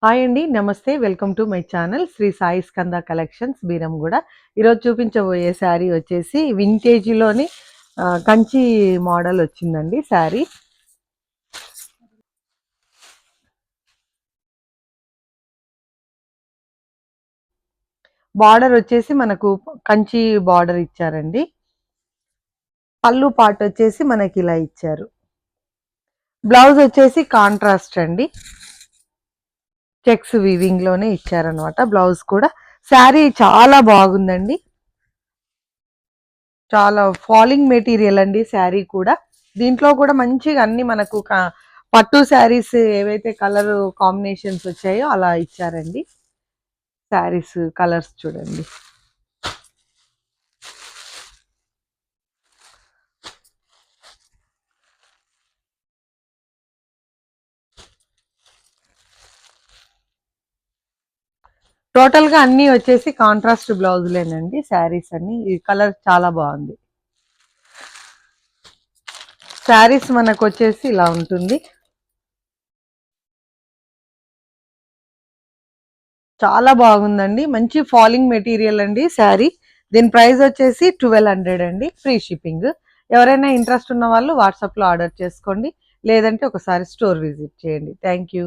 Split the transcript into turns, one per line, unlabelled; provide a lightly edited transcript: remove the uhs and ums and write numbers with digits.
Hi అండి. నమస్తే. Welcome to my channel Shri Sai Skanda collections Beeramguda. ఈరోజు చూపించబోయే శారీ వచ్చేసి వింటేజ్‌లోని కంచి మోడల్ వచ్చిందండి శారీ. బార్డర్ వచ్చేసి మనకు కంచి బార్డర్ ఇచ్చారండి. పళ్ళు పార్ట్ వచ్చేసి మనకి ఇలా ఇచ్చారు. బ్లౌజ్ వచ్చేసి కాంట్రాస్ట్ అండి. చెక్స్ వీవింగ్ లోనే ఇచ్చారనమాట. బ్లౌజ్ కూడా శారీ చాలా బాగుందండి. చాలా ఫాలింగ్ మెటీరియల్ అండి శారీ కూడా. దీంట్లో కూడా మంచిగా అన్ని మనకు పట్టు శారీస్ ఏవైతే కలర్ కాంబినేషన్స్ వచ్చాయో అలా ఇచ్చారండి. శారీస్ కలర్స్ చూడండి. టోటల్ గా అన్ని వచ్చేసి కాంట్రాస్ట్ బ్లౌజులేనండి శారీస్ అన్ని. ఈ కలర్ చాలా బాగుంది. శారీస్ మనకు వచ్చేసి ఇలా ఉంటుంది. చాలా బాగుందండి. మంచి ఫాలింగ్ మెటీరియల్ అండి శారీ. దీని ప్రైస్ వచ్చేసి 1200 అండి. Free shipping. ఎవరైనా ఇంట్రెస్ట్ ఉన్న వాళ్ళు వాట్సాప్లో ఆర్డర్ చేసుకోండి. లేదంటే ఒకసారి స్టోర్ విజిట్ చేయండి. Thank you.